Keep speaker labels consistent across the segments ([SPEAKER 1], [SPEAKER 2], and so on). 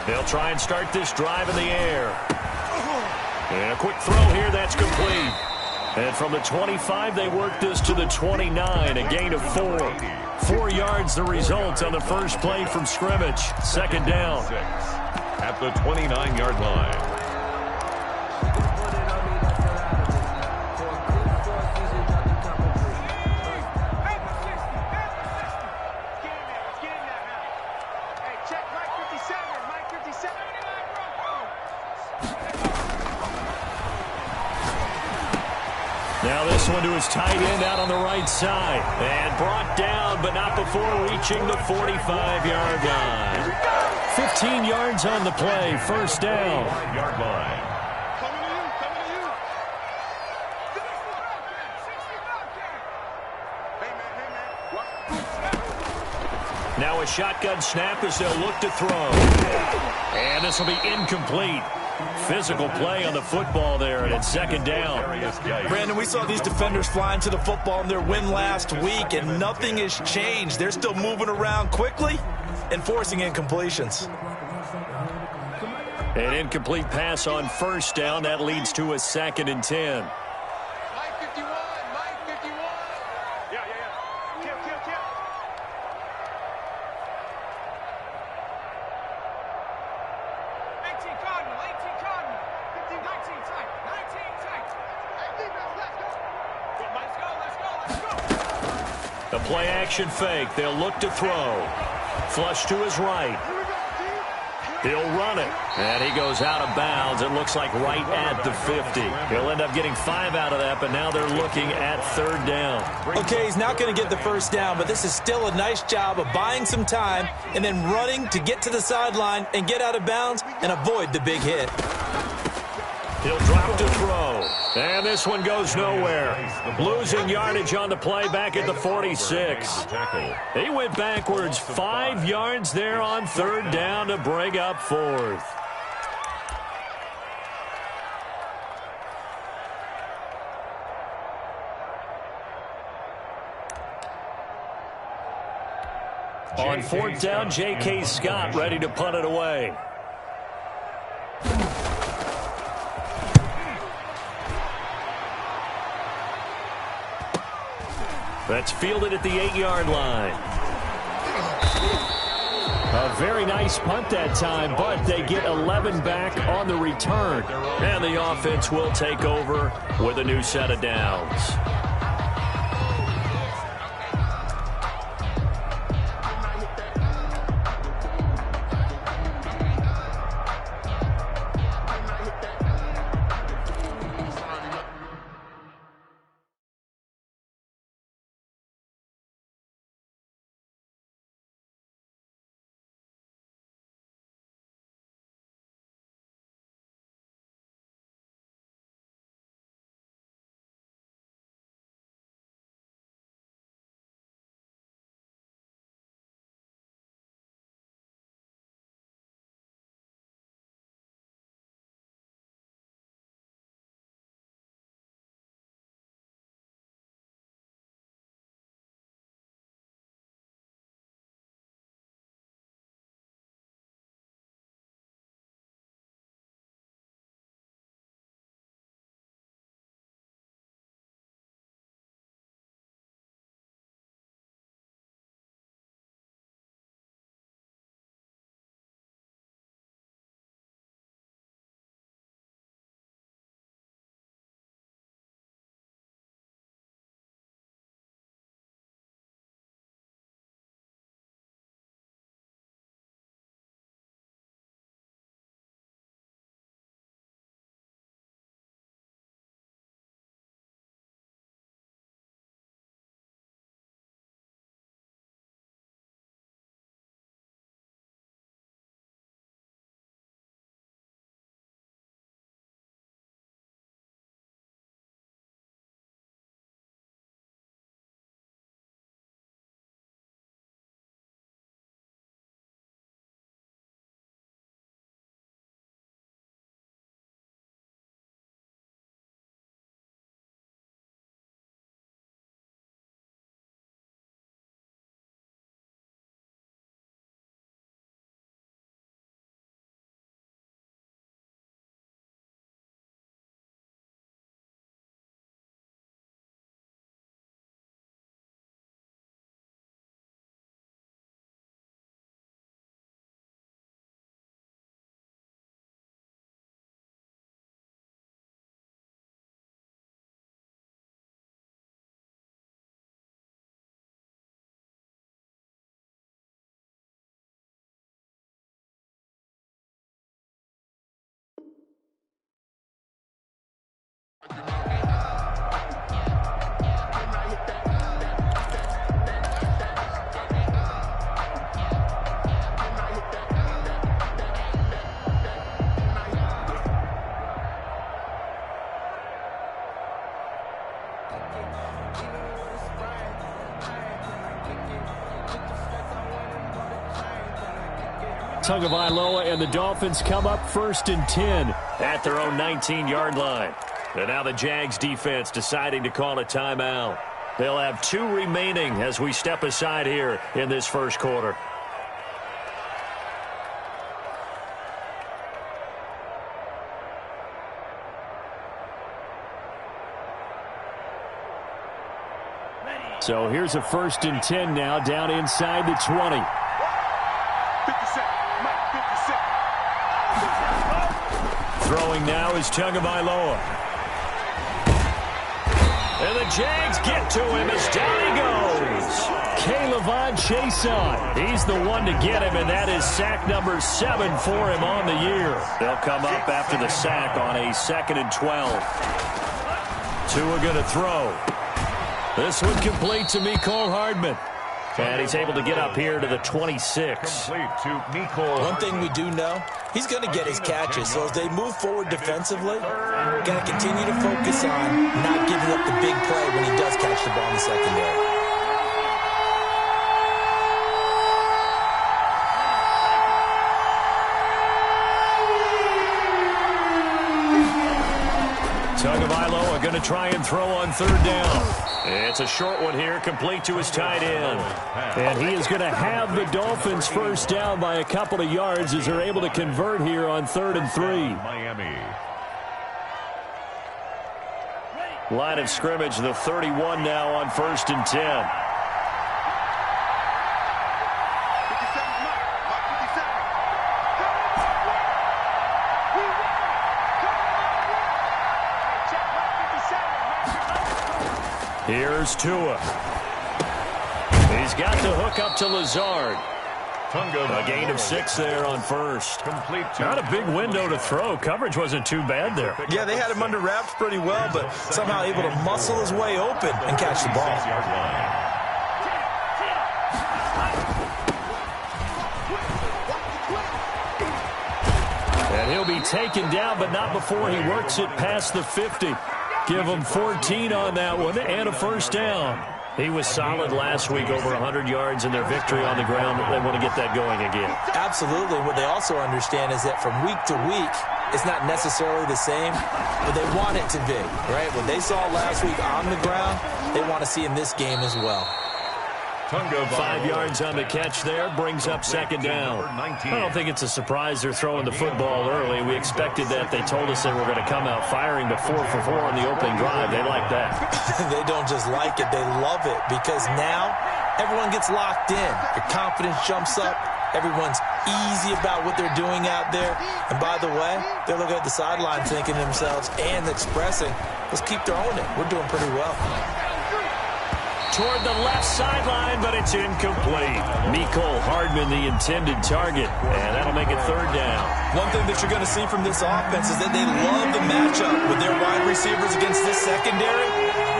[SPEAKER 1] They'll try and start this drive in the air. And a quick throw here, that's complete. And from the 25, they work this to the 29, a gain of 4. 4 yards the result on the first play from scrimmage. Second down.
[SPEAKER 2] At the 29-yard line.
[SPEAKER 1] Now this one to his tight end out on the right side. And brought down, but not before reaching the 45-yard line. 15 yards on the play, first down.
[SPEAKER 2] 5-yard line.
[SPEAKER 1] Now a shotgun snap as they'll look to throw. And this will be incomplete. Physical play on the football there, and it's second down.
[SPEAKER 3] Brandon, we saw these defenders flying to the football in their win last week, and nothing has changed. They're still moving around quickly and forcing incompletions.
[SPEAKER 1] An incomplete pass on first down. That leads to a 2nd and 10. The play-action fake. They'll look to throw. Flush to his right. He'll run it. And he goes out of bounds. It looks like right at the 50. He'll end up getting 5 out of that, but now they're looking at third down.
[SPEAKER 3] Okay, he's not going to get the first down, but this is still a nice job of buying some time and then running to get to the sideline and get out of bounds and avoid the big hit.
[SPEAKER 1] He'll drop to throw. And this one goes nowhere. Losing yardage on the play back at the 46. He went backwards 5 yards there on third down to bring up fourth. On fourth down, J.K. Scott ready to punt it away. That's fielded at the 8-yard line. A very nice punt that time, but they get 11 back on the return. And the offense will take over with a new set of downs. Tagovailoa and the Dolphins come up 1st and 10 at their own 19-yard line. And now the Jags defense deciding to call a timeout. They'll have 2 remaining as we step aside here in this first quarter. So here's a 1st and 10 now down inside the 20.
[SPEAKER 4] 50
[SPEAKER 1] Throwing now is Tagovailoa. And the Jags get to him as down he goes. K'Lavon Chaisson. He's the one to get him, and that is sack number 7 for him on the year. They'll come up after the sack on a 2nd and 12. Tua going to throw. This one complete to Mecole Hardman. And he's able to get up here to the 26.
[SPEAKER 3] One thing we do know, he's going to get his catches. So as they move forward defensively, got to continue to focus on not giving up the big play when he does catch the ball in the secondary.
[SPEAKER 1] Tagovailoa going to try and throw on 3rd down. It's a short one here, complete to his tight end. And he is going to have the Dolphins 1st down by a couple of yards as they're able to convert here on 3rd and 3.
[SPEAKER 2] Miami.
[SPEAKER 1] Line of scrimmage, the 31 now on 1st and 10. Here's Tua. He's got the hook up to Lazard. A gain of 6 there on 1st. Not a big window to throw. Coverage wasn't too bad there.
[SPEAKER 3] Yeah, they had him under wraps pretty well, but somehow able to muscle his way open and catch the ball.
[SPEAKER 1] And he'll be taken down, but not before he works it past the 50. Give him 14 on that one and a 1st down. He was solid last week, over 100 yards in their victory on the ground. They want to get that going again.
[SPEAKER 3] Absolutely. What they also understand is that from week to week, it's not necessarily the same, but they want it to be, right? What they saw last week on the ground, they want to see in this game as well.
[SPEAKER 1] 5 yards on the catch there, brings up 2nd down. I don't think it's a surprise they're throwing the football early. We expected that. They told us they were going to come out firing, but 4 for 4 on the opening drive. They like that.
[SPEAKER 3] They don't just like it, they love it, because now everyone gets locked in. Your confidence jumps up. Everyone's easy about what they're doing out there. And by the way, they're looking at the sideline thinking to themselves and expressing, let's keep throwing it. We're doing pretty well.
[SPEAKER 1] Toward the left sideline, but it's incomplete. Mecole Hardman, the intended target, and that'll make it 3rd down.
[SPEAKER 3] One thing that you're going to see from this offense is that they love the matchup with their wide receivers against this secondary.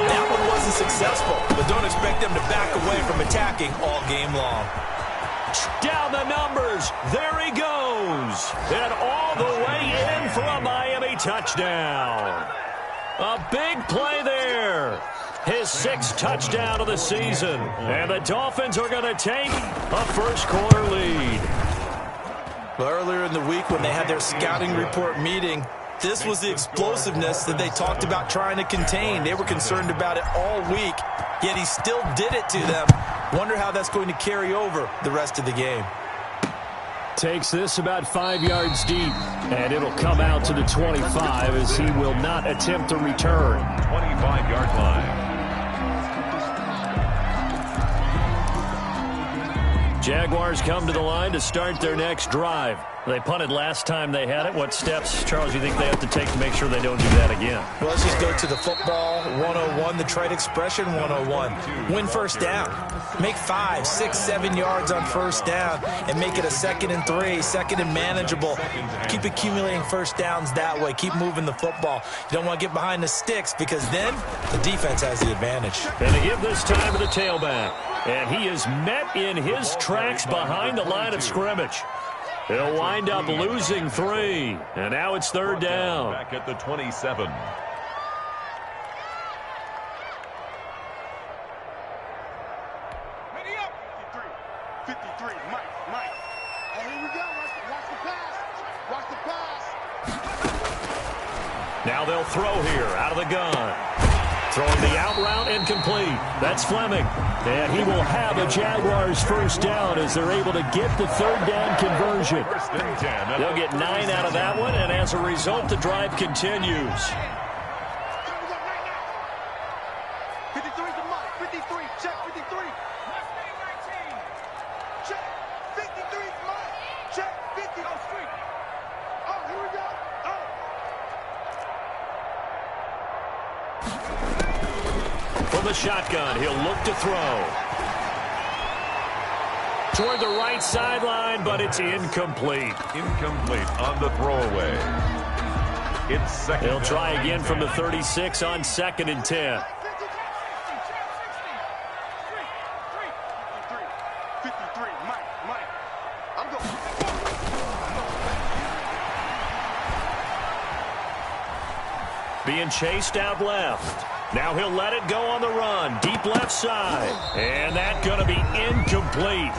[SPEAKER 3] That one wasn't successful, but don't expect them to back away from attacking all game long.
[SPEAKER 1] Down the numbers. There he goes. And all the way in for a Miami touchdown. A big play there. His 6th touchdown of the season. And the Dolphins are going to take a first-quarter lead.
[SPEAKER 3] Well, earlier in the week when they had their scouting report meeting, this was the explosiveness that they talked about trying to contain. They were concerned about it all week, yet he still did it to them. Wonder how that's going to carry over the rest of the game.
[SPEAKER 1] Takes this about 5 yards deep, and it'll come out to the 25 as he will not attempt to return.
[SPEAKER 2] 25-yard line.
[SPEAKER 1] Jaguars come to the line to start their next drive. They punted last time they had it. What steps, Charles, do you think they have to take to make sure they don't do that again?
[SPEAKER 3] Well, let's just go to the football 101, the trade expression 101. Win 1st down. Make 5, 6, 7 yards on 1st down and make it a 2nd and 3, 2nd and manageable. Keep accumulating 1st downs that way. Keep moving the football. You don't want to get behind the sticks because then the defense has the advantage.
[SPEAKER 1] And they give this time to the tailback. And he is met in his tracks behind the line of scrimmage. He'll wind up losing 3. And now it's 3rd down.
[SPEAKER 2] Back at the 27.
[SPEAKER 4] Ready up. 53. 53. Mike. Here we go. Watch the pass. Watch the pass.
[SPEAKER 1] Now they'll throw here out of the gun. Throwing the out route incomplete. That's Fleming. And he will have a Jaguars first down as they're able to get the third down conversion. They'll get 9 out of that one, and as a result, the drive continues.
[SPEAKER 4] 53 to Mike. 53. Check 53. Check 53 Mike. Check 50. Oh, street. Oh, here we go. Oh.
[SPEAKER 1] From the shotgun, he'll look to throw. Toward the right sideline, but it's incomplete.
[SPEAKER 2] Incomplete on the throwaway. It's second.
[SPEAKER 1] He'll try again from the 36 on 2nd and 10.
[SPEAKER 4] 53. Mike. I'm going.
[SPEAKER 1] Being chased out left. Now he'll let it go on the run. Deep left side. And that's going to be incomplete.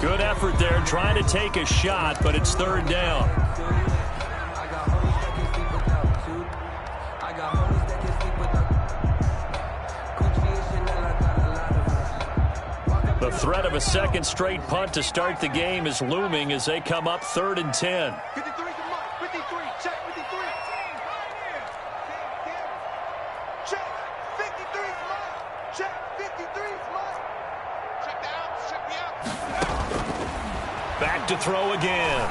[SPEAKER 1] Good effort there trying to take a shot, but it's third down. The threat of a second straight punt to start the game is looming as they come up 3rd and 10.
[SPEAKER 4] 53 to Mike. 53. Check 53. Check 53 Mike. Check 53 Mike. Check the outs. Check the outs.
[SPEAKER 1] Back to throw again.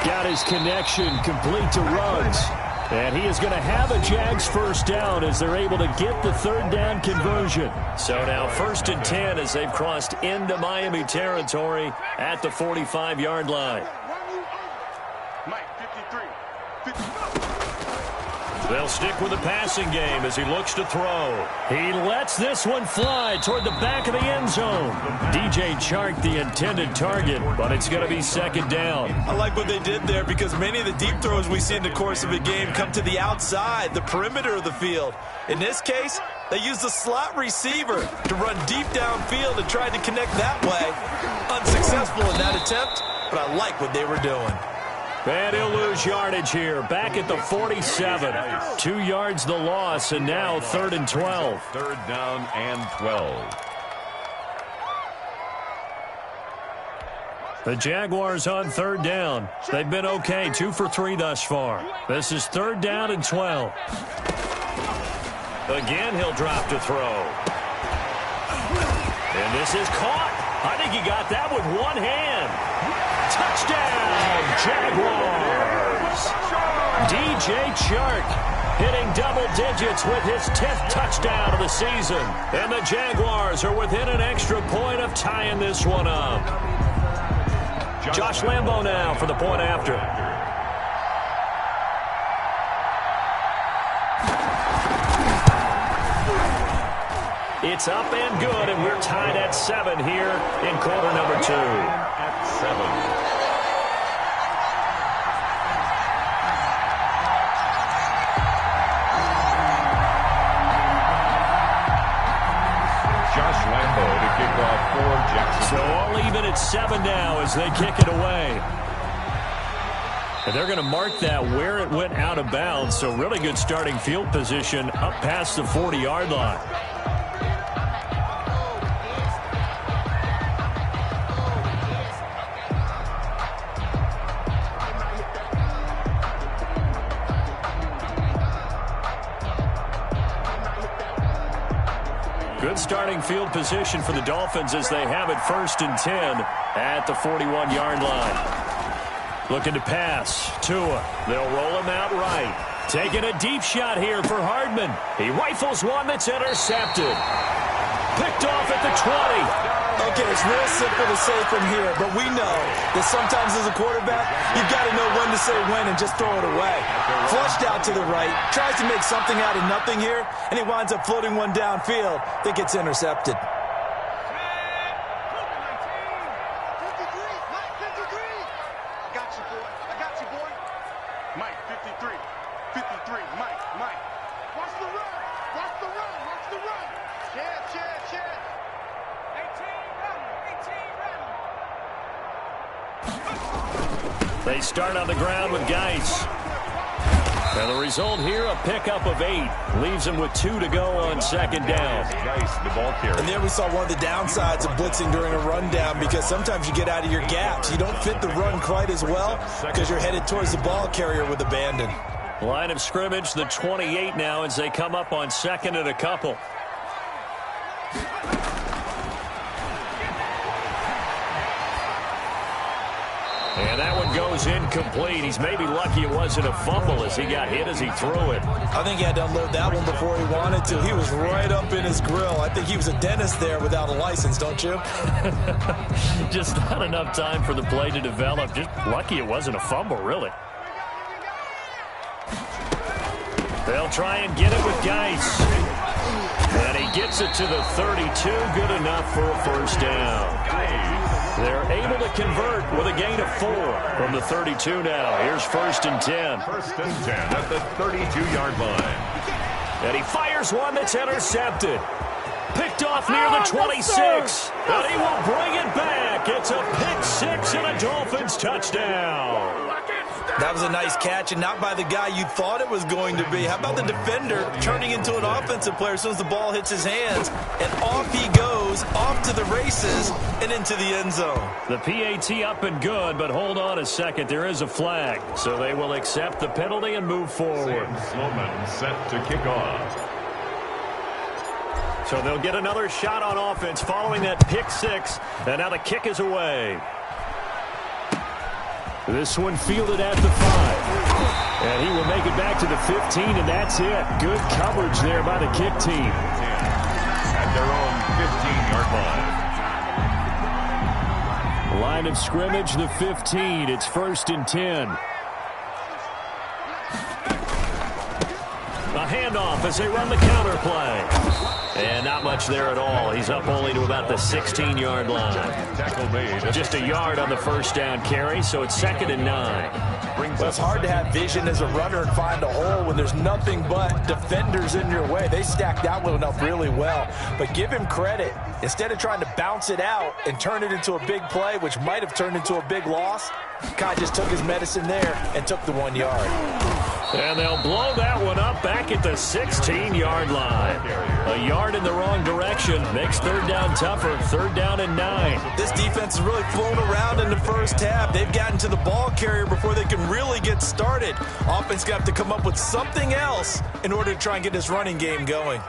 [SPEAKER 1] Got his connection complete to Ruggs. And he is going to have a Jags first down as they're able to get the third down conversion. So now 1st and 10 as they've crossed into Miami territory at the 45-yard line.
[SPEAKER 4] Mike 53.
[SPEAKER 1] They'll stick with the passing game as he looks to throw. He lets this one fly toward the back of the end zone. DJ Chark, the intended target, but it's going to be 2nd down.
[SPEAKER 3] I like what they did there because many of the deep throws we see in the course of a game come to the outside, the perimeter of the field. In this case, they used the slot receiver to run deep downfield and tried to connect that way. Unsuccessful in that attempt, but I like what they were doing.
[SPEAKER 1] And he'll lose yardage here. Back at the 47. 2 yards the loss, and now 3rd and 12.
[SPEAKER 2] 3rd down and 12.
[SPEAKER 1] The Jaguars on 3rd down. They've been okay, 2 for 3 thus far. This is 3rd down and 12. Again, he'll drop to throw. And this is caught. I think he got that with one hand. Touchdown, Jaguars! DJ Chark hitting double digits with his 10th touchdown of the season. And the Jaguars are within an extra point of tying this one up. Josh Lambo now for the point after. It's up and good, and we're tied at 7 here in quarter number 2.
[SPEAKER 2] At 7. Josh Lambo to kick off for Jackson.
[SPEAKER 1] So all even at 7 now as they kick it away. And they're going to mark that where it went out of bounds. So really good starting field position up past the 40-yard line. Good starting field position for the Dolphins as they have it 1st and 10 at the 41-yard line. Looking to pass. Tua. They'll roll him out right. Taking a deep shot here for Hardman. He rifles one that's intercepted. Picked off at the 20.
[SPEAKER 3] Okay, it's real simple to say from here, but we know that sometimes as a quarterback, you've got to know when to say when and just throw it away. Flushed out to the right, tries to make something out of nothing here, and he winds up floating one downfield that gets intercepted.
[SPEAKER 1] They start on the ground with Geis. And the result here, a pickup of 8. Leaves him with 2 to go on second down.
[SPEAKER 2] Geis, the ball carrier.
[SPEAKER 3] And there we saw one of the downsides of blitzing during a rundown, because sometimes you get out of your gaps. You don't fit the run quite as well because you're headed towards the ball carrier with abandon.
[SPEAKER 1] Line of scrimmage, the 28 now as they come up on second and a couple. And that one goes incomplete. He's maybe lucky it wasn't a fumble as he got hit as he threw it.
[SPEAKER 3] I think he had to unload that one before he wanted to. He was right up in his grill. I think he was a dentist there without a license, don't you?
[SPEAKER 1] Just not enough time for the play to develop. Just lucky it wasn't a fumble, really. They'll try and get it with Geis. And he gets it to the 32. Good enough for a first down. They're able to convert with a gain of 4 from the 32 now. Here's 1st and 10.
[SPEAKER 2] 1st and 10 at the 32-yard line.
[SPEAKER 1] And he fires one that's intercepted. Picked off near the 26. And he will bring it back. It's a pick 6 and a Dolphins touchdown.
[SPEAKER 3] That was a nice catch, and not by the guy you thought it was going to be. How about the defender turning into an offensive player as soon as the ball hits his hands? And off he goes, off to the races, and into the end zone.
[SPEAKER 1] The PAT up and good, but hold on a second. There is a flag, so they will accept the penalty and move forward.
[SPEAKER 2] Sloman set to kick off.
[SPEAKER 1] So they'll get another shot on offense following that pick 6, and now the kick is away. This one fielded at the 5. And he will make it back to the 15, and that's it. Good coverage there by the kick team.
[SPEAKER 2] At their own 15-yard line.
[SPEAKER 1] Line of scrimmage, the 15. It's 1st and 10. A handoff as they run the counter play. And not much there at all. He's up only to about the 16-yard line.
[SPEAKER 2] Tackle made.
[SPEAKER 1] Just a yard on the first down carry, so it's 2nd and 9.
[SPEAKER 3] Well, it's hard to have vision as a runner and find a hole when there's nothing but defenders in your way. They stacked that one up really well. But give him credit. Instead of trying to bounce it out and turn it into a big play, which might have turned into a big loss, Kai just took his medicine there and took the 1 yard.
[SPEAKER 1] And they'll blow that one up back at the 16-yard line. A yard in the wrong direction makes 3rd down tougher. 3rd down and 9.
[SPEAKER 3] This defense has really flown around in the first half. They've gotten to the ball carrier before they can really get started. Offense got to come up with something else in order to try and get this running game going.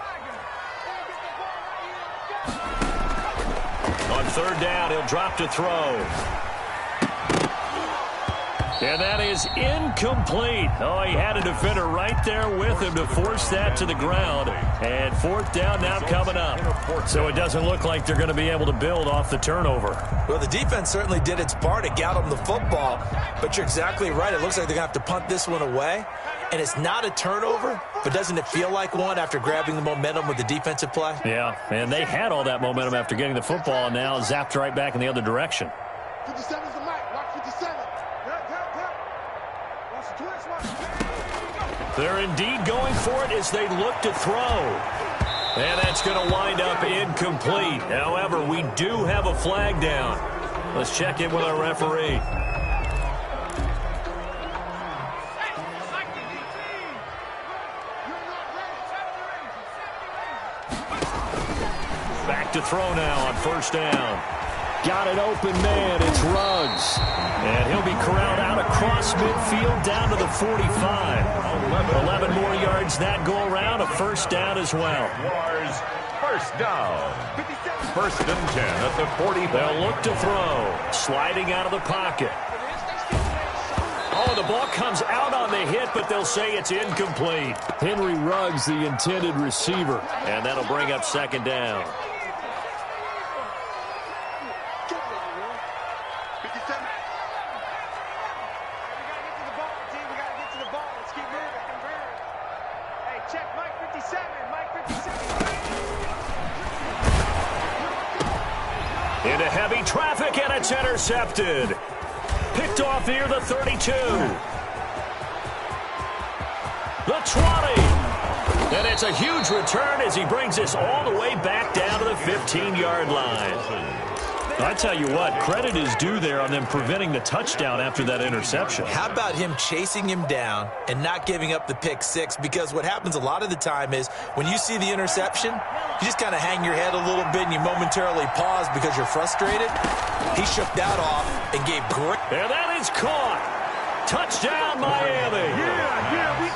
[SPEAKER 1] On 3rd down, he'll drop to throw. And that is incomplete. Oh, he had a defender right there with him to force that to the ground. And 4th down now coming up. So it doesn't look like they're going to be able to build off the turnover.
[SPEAKER 3] Well, the defense certainly did its part to get them the football. But you're exactly right. It looks like they're going to have to punt this one away. And it's not a turnover, but doesn't it feel like one after grabbing the momentum with the defensive play?
[SPEAKER 1] Yeah, and they had all that momentum after getting the football, and now zapped right back in the other direction.
[SPEAKER 4] 57's the mic. Watch 57.
[SPEAKER 1] They're indeed going for it as they look to throw. And that's going to wind up incomplete. However, we do have a flag down. Let's check in with our referee. Back to throw now on 1st down. Got an open man. It's Ruggs. And he'll be corralled out across midfield down to the 45. 11 more yards that go around. A 1st down as well.
[SPEAKER 2] First down. 1st and 10 at the 40.
[SPEAKER 1] They'll look to throw. Sliding out of the pocket. Oh, the ball comes out on the hit, but they'll say it's incomplete. Henry Ruggs, the intended receiver. And that'll bring up 2nd down. Into heavy traffic, and it's intercepted. Picked off near the 32. The 20. And it's a huge return as he brings us all the way back down to the 15-yard line. I tell you what, credit is due there on them preventing the touchdown after that interception.
[SPEAKER 3] How about him chasing him down and not giving up the pick six? Because what happens a lot of the time is when you see the interception, you just kind of hang your head a little bit and you momentarily pause because you're frustrated. He shook that off and gave great.
[SPEAKER 1] And that is caught. Touchdown, Miami.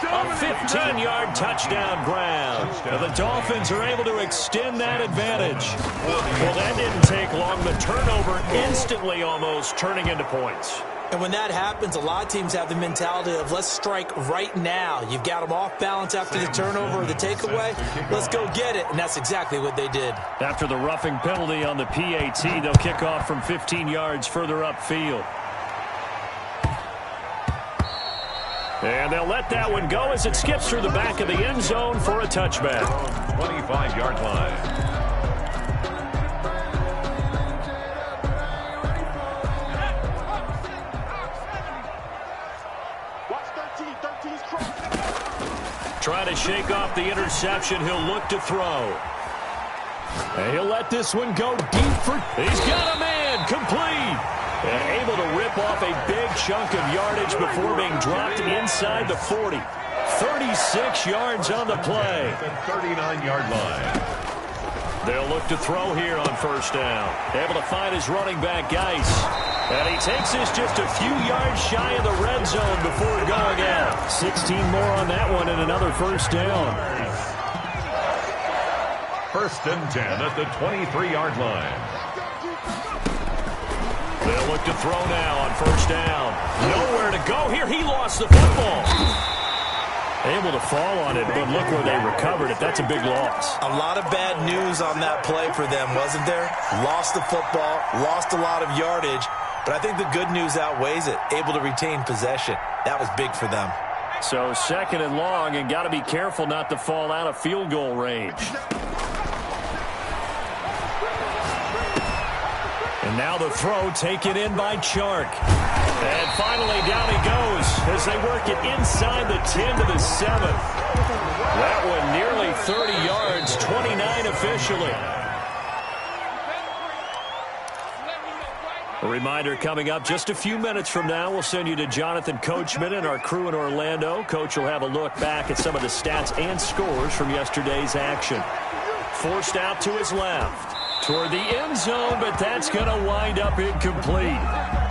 [SPEAKER 1] A 15-yard touchdown ground. The Dolphins are able to extend that advantage. Well, that didn't take long. The turnover instantly almost turning into points.
[SPEAKER 3] And when that happens, a lot of teams have the mentality of let's strike right now. You've got them off balance after the turnover or the takeaway. Let's go get it. And that's exactly what they did.
[SPEAKER 1] After the roughing penalty on the PAT, they'll kick off from 15 yards further upfield. And they'll let that one go as it skips through the back of the end zone for a touchback.
[SPEAKER 2] 25-yard line.
[SPEAKER 1] Trying to shake off the interception. He'll look to throw. And he'll let this one go deep for... He's got a man. Complete. And able to rip off a big chunk of yardage before being dropped inside the 40. 36 yards on the play.
[SPEAKER 2] The 39-yard line.
[SPEAKER 1] They'll look to throw here on first down. Able to find his running back, Geis. And he takes this just a few yards shy of the red zone before going out. 16 more on that one and another first down.
[SPEAKER 2] First and 10 at the 23-yard line.
[SPEAKER 1] They'll look to throw now on first down. Nowhere to go here. He lost the football. Able to fall on it, but look where they recovered it. That's a big loss.
[SPEAKER 3] A lot of bad news on that play for them, wasn't there? Lost the football, lost a lot of yardage, but I think the good news outweighs it. Able to retain possession. That was big for them.
[SPEAKER 1] So second and long, and got to be careful not to fall out of field goal range. And now the throw taken in by Chark. And finally down he goes as they work it inside the 10 to the 7. That one nearly 30 yards, 29 officially. A reminder coming up just a few minutes from now, we'll send you to Jonathan Coachman and our crew in Orlando. Coach will have a look back at some of the stats and scores from yesterday's action. Forced out to his left. Toward the end zone, but that's going to wind up incomplete.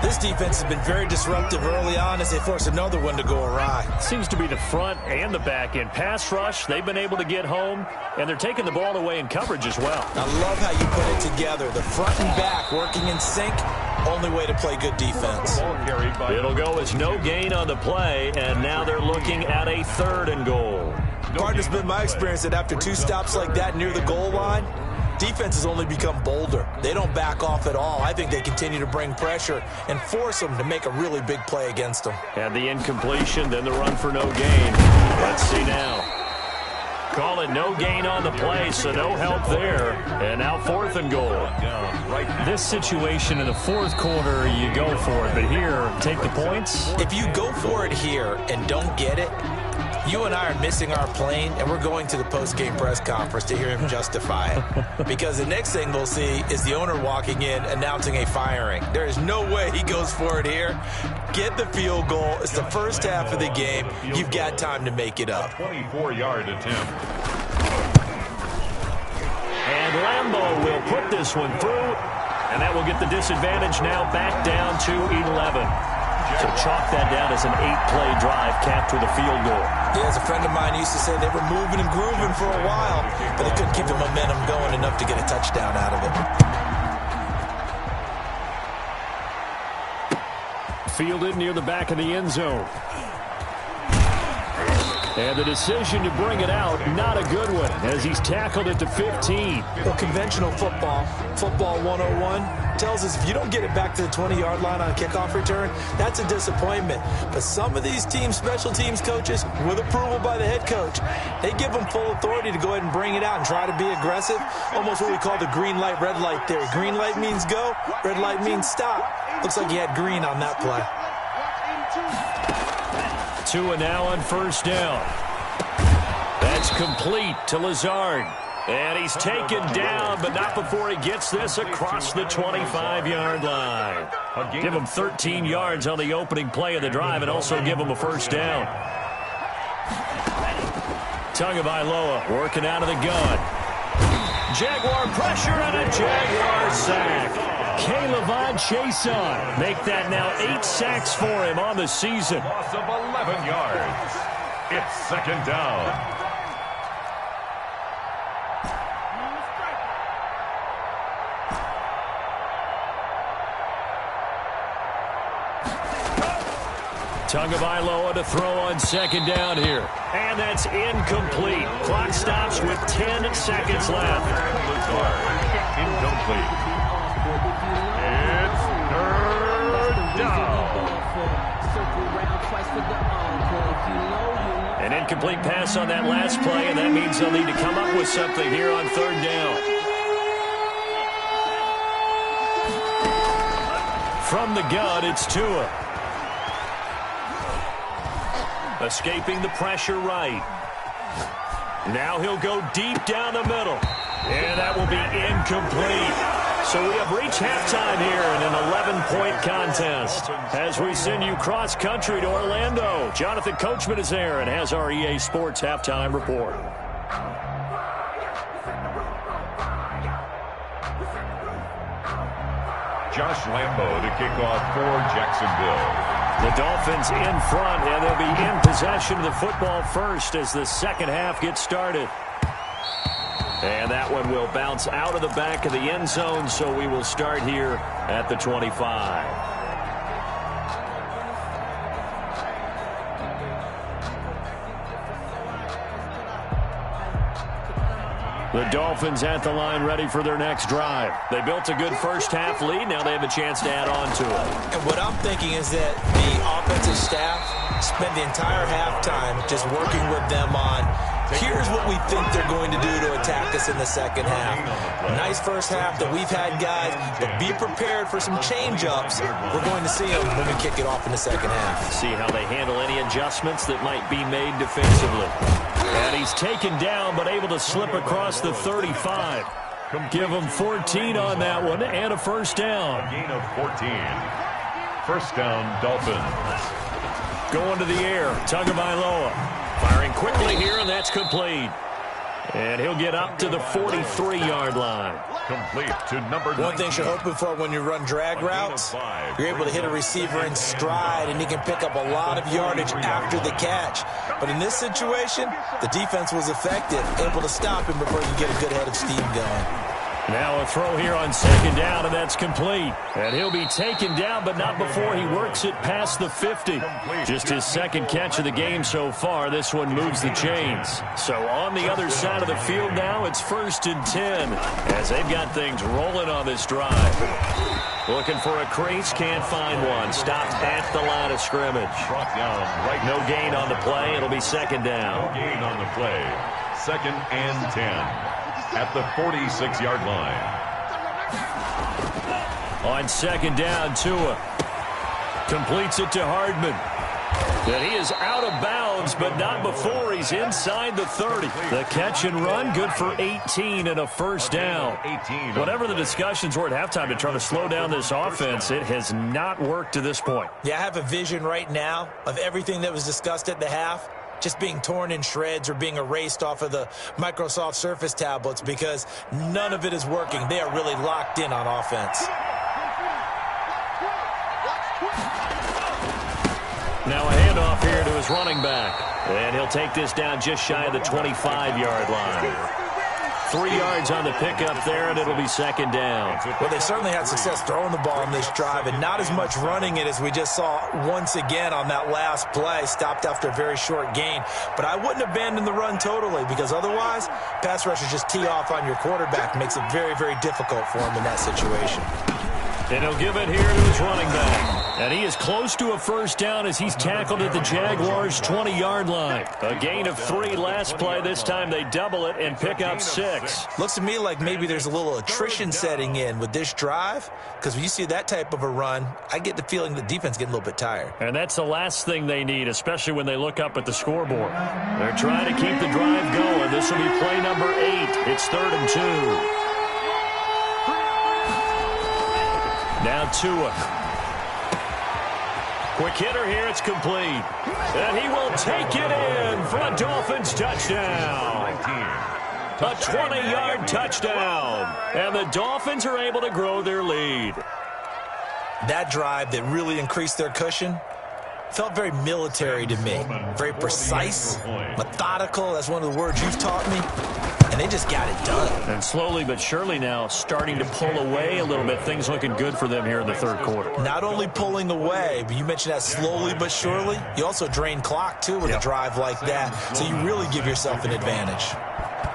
[SPEAKER 3] This defense has been very disruptive early on as they force another one to go awry.
[SPEAKER 1] Seems to be the front and the back end. Pass rush, they've been able to get home, and they're taking the ball away in coverage as well.
[SPEAKER 3] I love how you put it together. The front and back working in sync, only way to play good defense.
[SPEAKER 1] It'll go as no gain on the play, and now they're looking at a 3rd and goal.
[SPEAKER 3] Partner's been my experience that after 2 stops like that near the goal line, defenses only become bolder. They don't back off at all. I think they continue to bring pressure and force them to make a really big play against them.
[SPEAKER 1] And the incompletion, then the run for no gain. Let's see now. Call it no gain on the play, so no help there. And now 4th and goal. This situation in the 4th quarter, you go for it. But here, take the points.
[SPEAKER 3] If you go for it here and don't get it, you and I are missing our plane, and we're going to the post-game press conference to hear him justify it. Because the next thing we'll see is the owner walking in announcing a firing. There is no way he goes for it here. Get the field goal. It's the first half of the game. You've got time to make it up.
[SPEAKER 2] 24-yard attempt.
[SPEAKER 1] And Lambo will put this one through, and that will get the disadvantage now back down to 11. So chalk that down as an 8-play drive capped with a field goal.
[SPEAKER 3] Yeah, as a friend of mine used to say, they were moving and grooving for a while, but they couldn't keep the momentum going enough to get a touchdown out of it.
[SPEAKER 1] Fielded near the back of the end zone. And the decision to bring it out, not a good one, as he's tackled it to 15.
[SPEAKER 3] Well, conventional football 101, tells us if you don't get it back to the 20-yard line on a kickoff return, that's a disappointment. But some of these team special teams coaches, with approval by the head coach, they give them full authority to go ahead and bring it out and try to be aggressive, almost what we call the green light, red light theory. Green light means go, red light means stop. Looks like he had green on that play. 2
[SPEAKER 1] and now on first down. That's complete to Lazard. And he's taken down, but not before he gets this across the 25-yard line. Give him 13 yards on the opening play of the drive and also give him a first down. Tagovailoa working out of the gun. Jaguar pressure and a Jaguar sack. K'Lavon Chaisson make that now 8 sacks for him on the season.
[SPEAKER 2] Loss of 11 yards. It's second down.
[SPEAKER 1] Tagovailoa to throw on second down here. And that's incomplete. Clock stops with 10 seconds left.
[SPEAKER 2] Incomplete. It's third down.
[SPEAKER 1] An incomplete pass on that last play, and that means they'll need to come up with something here on third down. From the gun, it's Tua. Escaping the pressure right. Now he'll go deep down the middle. And that will be incomplete. So we have reached halftime here in an 11-point contest. As we send you cross-country to Orlando, Jonathan Coachman is there and has our EA Sports halftime report.
[SPEAKER 2] Josh Lambo to kick off for Jacksonville.
[SPEAKER 1] The Dolphins in front, and they'll be in possession of the football first as the second half gets started. And that one will bounce out of the back of the end zone, so we will start here at the 25. The Dolphins at the line ready for their next drive. They built a good first half lead. Now they have a chance to add on to it.
[SPEAKER 3] And what I'm thinking is that the offensive staff spent the entire halftime just working with them on, here's what we think they're going to do to attack us in the second half. Nice first half that we've had, guys, but be prepared for some change-ups. We're going to see them when we kick it off in the second half.
[SPEAKER 1] See how they handle any adjustments that might be made defensively. And he's taken down, but able to slip across the 35. Give him 14 on that one and a first down.
[SPEAKER 2] A gain of 14. First down, Dolphins.
[SPEAKER 1] Going to the air, Tagovailoa. Firing quickly here, and that's complete. And he'll get up to the 43-yard line.
[SPEAKER 2] Complete to number 19.
[SPEAKER 3] One thing you're hoping for when you run drag routes, you're able to hit a receiver in stride, and he can pick up a lot of yardage after the catch. But in this situation, the defense was effective, able to stop him before he could get a good head of steam going.
[SPEAKER 1] Now a throw here on second down, and that's complete. And he'll be taken down, but not before he works it past the 50. Just his second catch of the game so far. This one moves the chains. So on the other side of the field now, it's 1st and 10 as they've got things rolling on this drive. Looking for a crease, can't find one. Stopped at the line of scrimmage.
[SPEAKER 2] Brought down right.
[SPEAKER 1] No gain on the play. It'll be second down.
[SPEAKER 2] No gain on the play. 2nd and 10. At the 46-yard line.
[SPEAKER 1] On second down, Tua completes it to Hardman. And he is out of bounds, but not before he's inside the 30. The catch and run, good for 18 and a first down. Whatever the discussions were at halftime to try to slow down this offense, it has not worked to this point.
[SPEAKER 3] Yeah, I have a vision right now of everything that was discussed at the half just being torn in shreds or being erased off of the Microsoft Surface tablets because none of it is working. They are really locked in on offense.
[SPEAKER 1] Now a handoff here to his running back. And he'll take this down just shy of the 25-yard line. 3 yards on the pickup there, and it'll be second down.
[SPEAKER 3] Well, they certainly had success throwing the ball on this drive, and not as much running it as we just saw once again on that last play. Stopped after a very short gain. But I wouldn't abandon the run totally, because otherwise, pass rushers just tee off on your quarterback. Makes it very, very difficult for him in that situation.
[SPEAKER 1] And he'll give it here to his running back. And he is close to a first down as he's tackled at the Jaguars' 20-yard line. A gain of 3 last play. This time they double it and pick up 6.
[SPEAKER 3] Looks to me like maybe there's a little attrition setting in with this drive, because when you see that type of a run, I get the feeling the defense getting a little bit tired.
[SPEAKER 1] And that's the last thing they need, especially when they look up at the scoreboard. They're trying to keep the drive going. This will be play number 8. It's 3rd and 2. Now Tua. Quick hitter here. It's complete. And he will take it in for a Dolphins touchdown. A 20-yard touchdown. And the Dolphins are able to grow their lead.
[SPEAKER 3] That drive that really increased their cushion felt very military to me. Very precise, methodical. That's one of the words you've taught me. And they just got it done.
[SPEAKER 1] And slowly but surely now starting to pull away a little bit. Things looking good for them here in the 3rd quarter.
[SPEAKER 3] Not only pulling away, but you mentioned that slowly but surely. You also drain clock, too, with a drive like that. So you really give yourself an advantage.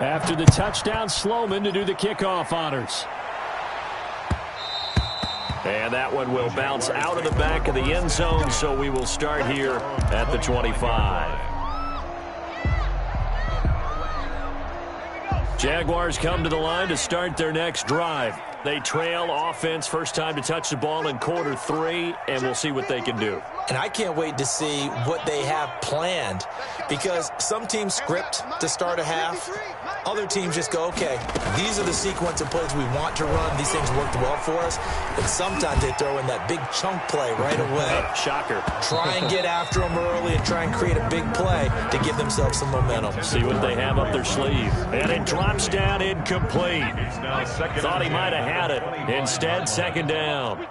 [SPEAKER 1] After the touchdown, Sloman to do the kickoff honors. And that one will bounce out of the back of the end zone, so we will start here at the 25. Jaguars come to the line to start their next drive. They trail offense, first time to touch the ball in quarter 3, and we'll see what they can do.
[SPEAKER 3] And I can't wait to see what they have planned, because some teams script to start a half. Other teams just go, okay, these are the sequence of plays we want to run. These things worked well for us. And sometimes they throw in that big chunk play right away.
[SPEAKER 1] Shocker.
[SPEAKER 3] Try and get after them early and try and create a big play to give themselves some momentum.
[SPEAKER 1] See what they have up their sleeve. And it drops down incomplete. Thought he might have had it. Instead, 2nd down.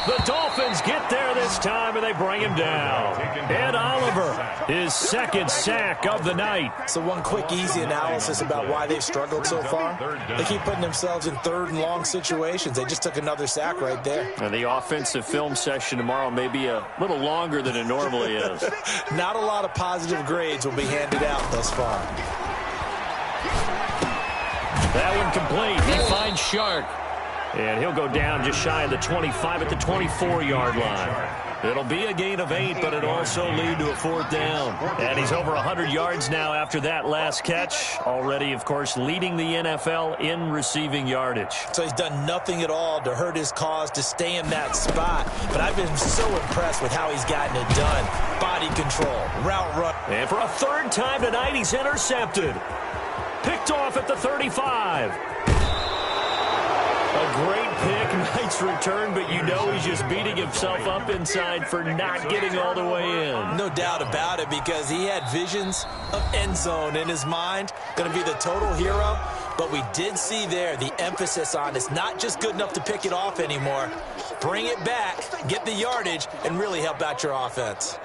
[SPEAKER 1] The Dolphins get there this time, and they bring him down. Ed Oliver, his 2nd sack of the night.
[SPEAKER 3] So one quick, easy analysis about why they've struggled so far. They keep putting themselves in 3rd and long situations. They just took another sack right there.
[SPEAKER 1] And the offensive film session tomorrow may be a little longer than it normally is.
[SPEAKER 3] Not a lot of positive grades will be handed out thus far.
[SPEAKER 1] That one complete. He finds Shark. And he'll go down just shy of the 25 at the 24-yard line. It'll be a gain of 8, but it'll also lead to a 4th down. And he's over 100 yards now after that last catch. Already, of course, leading the NFL in receiving yardage.
[SPEAKER 3] So he's done nothing at all to hurt his cause to stay in that spot. But I've been so impressed with how he's gotten it done. Body control, route run.
[SPEAKER 1] And for a 3rd time tonight, he's intercepted. Picked off at the 35. A great pick, nice return, but you know he's just beating himself up inside for not getting all the way in.
[SPEAKER 3] No doubt about it, because he had visions of end zone in his mind. Going to be the total hero. But we did see there the emphasis on it's not just good enough to pick it off anymore. Bring it back, get the yardage, and really help out your offense.